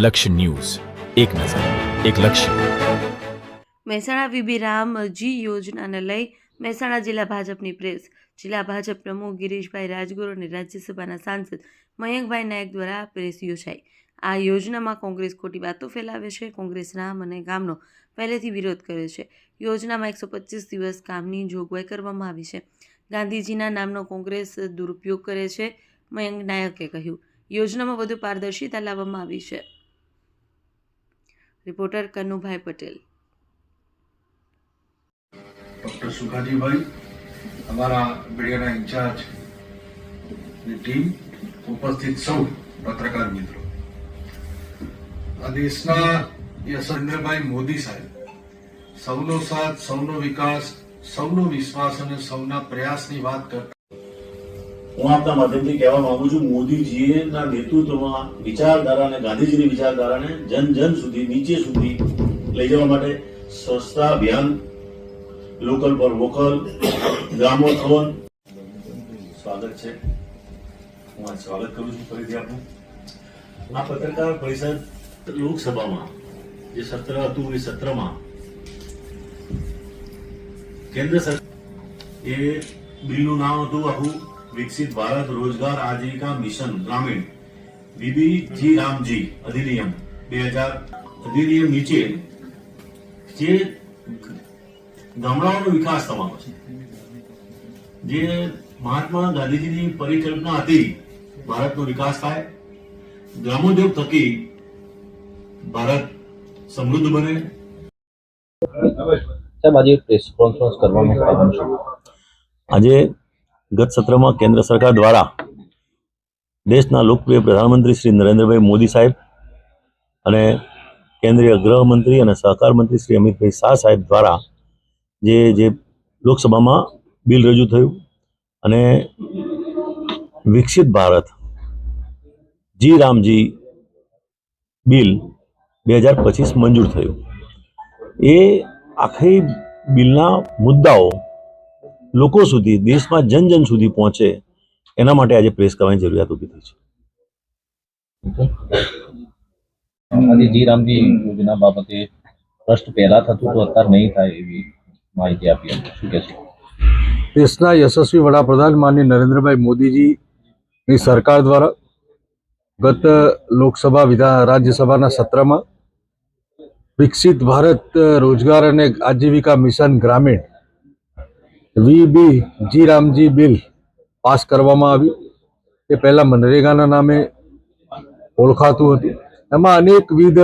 લક્ષ્ય ન્યૂઝ, એક નજર, એક લક્ષ્ય. મહેસાણા વીબી રામજી યોજનાને લઈ મહેસાણા જિલ્લા ભાજપની પ્રેસ. જિલ્લા ભાજપ પ્રમુખ ગિરીશભાઈ રાજગુરુ અને રાજ્યસભાના સાંસદ મયંકભાઈ નાયક દ્વારા પ્રેસ યોજાઈ. આ યોજનામાં કોંગ્રેસ ખોટી વાતો ફેલાવે છે. કોંગ્રેસ રામ અને ગામનો પહેલેથી વિરોધ કરે છે. યોજનામાં 125 દિવસ કામની જોગવાઈ કરવામાં આવી છે. ગાંધીજીના નામનો કોંગ્રેસ દુરુપયોગ કરે છે, મયંક નાયકે કહ્યું. યોજનામાં વધુ પારદર્શિતા લાવવામાં આવી છે. રિપોર્ટર કનુભાઈ પટેલ. डॉक्टर सुखाजी भाई, हमारा मीडिया इंचार्ज टीम, उपस्थित सौ पत्रकार मित्रों, देशना नरेंद्रभाई मोदी साहेब सौनो साथ, सौनो विकास, सौनो विश्वास और सौना प्रयास की बात करता હું આપના માધ્યમથી કહેવા માંગુ છું, મોદીજીના નેતૃત્વમાં વિચારધારા અને ગાંધીજીની વિચારધારાને જન જન સુધી, નીચે સુધી લઈ જવા માટે સ્વચ્છતા અભિયાન, લોકલ ફોર વોકલ, ગ્રામોથોન. સ્વાગત છે, હું સ્વાગત કરું છું ફરીથી આપનું. આ પત્રકાર પરિષદ લોકસભામાં જે સત્ર હતું એ સત્રમાં કેન્દ્ર સરકાર એ બિલનું નામ હતું આખું વિકસિત ભારત રોજગાર આજીવિકા મિશન ગ્રામીણ વીબી રામજી અધિનિયમ 2000 અધિનિયમ નીચે જે ગામડાઓનો વિકાસ થવાનો છે, જે મહાત્મા ગાંધીજીની પરિકલ્પના હતી, ભારતનો વિકાસ થાય, ગ્રામોદ્યોગ થકી ભારત સમૃદ્ધ બને. સાહેબ, આજે પ્રેસ કોન્ફરન્સ કરવાનું કારણ છે? આજે ગત સત્રમાં કેન્દ્ર સરકાર દ્વારા દેશના લોકપ્રિય પ્રધાનમંત્રી શ્રી નરેન્દ્રભાઈ મોદી સાહેબ અને કેન્દ્રીય ગૃહમંત્રી અને સહકાર મંત્રી શ્રી અમિતભાઈ શાહ સાહેબ દ્વારા જે લોકસભામાં બિલ રજૂ થયું અને વિકસિત ભારત રામજી બિલ 2025 મંજૂર થયું. એ આખી બિલના મુદ્દાઓ લોકો સુધી, દેશમાં જન જન સુધી પહોંચે એના માટે આજે પ્રેસ કરવાની જરૂરિયાત ઊભી થઈ છે. આજે રામજી યોજના બાબતે પ્રશ્ન પહેલા થતું તો અત્યારે નહીં થાય એવી માહિતી આપી. શું કહે છે? દેશના યશસ્વી વડાપ્રધાન માનનીય નરેન્દ્રભાઈ મોદીજીની સરકાર દ્વારા ગત લોકસભા રાજ્યસભાના સત્રમાં વિકસિત ભારત રોજગાર અને આજીવિકા મિશન ગ્રામીણ વીબી રામજી બિલ પાસ કરવામાં આવ્યું. એ પહેલાં મનરેગાના નામે ઓળખાતું હતું. એમાં અનેકવિધ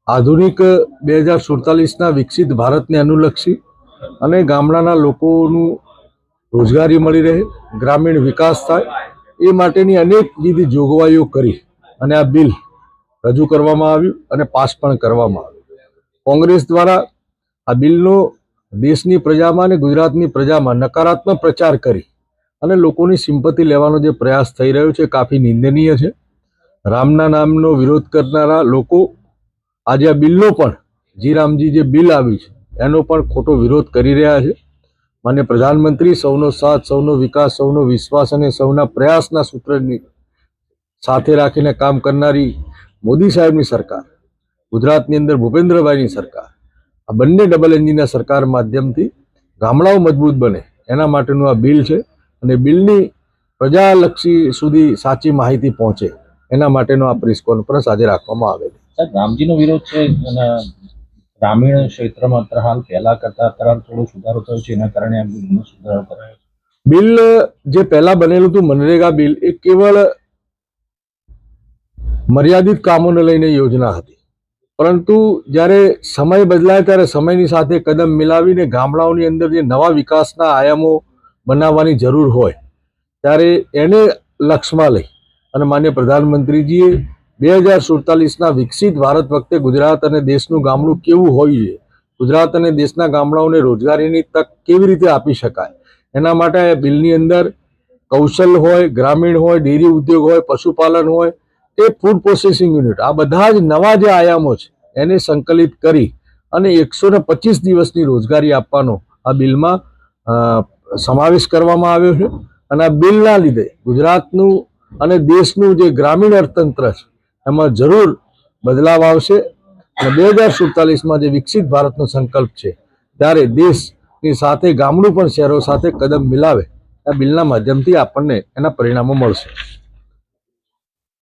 આધુનિક 2047ના વિકસિત ભારતને અનુલક્ષી અને ગામડાના લોકોનું રોજગારી મળી રહે, ગ્રામીણ વિકાસ થાય એ માટેની અનેકવિધ જોગવાઈઓ કરી અને આ બિલ રજૂ કરવામાં આવ્યું અને પાસ પણ કરવામાં આવ્યું. કોંગ્રેસ દ્વારા આ બિલનો દેશની પ્રજામાં અને ગુજરાતની પ્રજામાં નકારાત્મક પ્રચાર કરી અને લોકોની સિમ્પથી લેવાનો જે પ્રયાસ થઈ રહ્યો છે કાફી નિંદનીય છે. રામના નામનો વિરોધ કરનારા લોકો આજે આ બિલનો પણ રામજી જે બિલ આવ્યું છે એનો પણ ખોટો વિરોધ કરી રહ્યા છે. માન્ય પ્રધાનમંત્રી સૌનો સાથ, સૌનો વિકાસ, સૌનો વિશ્વાસ અને સૌના પ્રયાસના સૂત્રની સાથે રાખીને કામ કરનારી મોદી સાહેબની સરકાર, ગુજરાતની અંદર ભૂપેન્દ્રભાઈની સરકાર, આ બંને ડબલ એન્જિનના સરકાર માધ્યમથી ગામડાઓ મજબૂત બને એના માટેનું આ બિલ છે અને બિલની પ્રજાલક્ષી સુધી સાચી માહિતી પહોંચે એના માટેનો આ પ્રેસ કોન્ફરન્સ આજે રાખવામાં આવેલી. સાહેબ, રામજીનો વિરોધ છે અને ગ્રામીણ ક્ષેત્રમાં હાલ પહેલા કરતા અત્યારે થોડો સુધારો થયો છે, એના કારણે આ બિલનો સુધારો કરાયો. બિલ જે પહેલા બનેલું હતું મનરેગા બિલ એ કેવળ મર્યાદિત કામોને લઈને યોજના હતી, પરંતુ જ્યારે સમય બદલાય ત્યારે સમયની સાથે કદમ મિલાવીને ગામડાઓની અંદર જે નવા વિકાસના આયામો બનાવવાની જરૂર હોય ત્યારે એને લક્ષ્યમાં લઈ અને માન્ય પ્રધાનમંત્રીજીએ 2047ના વિકસિત ભારત વખતે ગુજરાત અને દેશનું ગામડું કેવું હોવું જોઈએ, ગુજરાત અને દેશના ગામડાઓને રોજગારીની તક કેવી રીતે આપી શકાય એના માટે બિલની અંદર કૌશલ હોય, ગ્રામીણ હોય, ડેરી ઉદ્યોગ હોય, પશુપાલન હોય કે ફૂડ પ્રોસેસિંગ યુનિટ, આ બધા જ નવા જે આયામો છે એને સંકલિત કરી અને 125 દિવસની રોજગારી આપવાનો આ બિલમાં સમાવેશ કરવામાં આવ્યો છે. અને આ બિલના લીધે ગુજરાતનું અને દેશનું જે ગ્રામીણ અર્થતંત્ર છે એમાં જરૂર બદલાવ આવશે અને 2047માં જે વિકસિત ભારતનો સંકલ્પ છે ત્યારે દેશની સાથે ગામડું પણ શહેરો સાથે કદમ મિલાવે આ બિલના માધ્યમથી આપણને એના પરિણામો મળશે.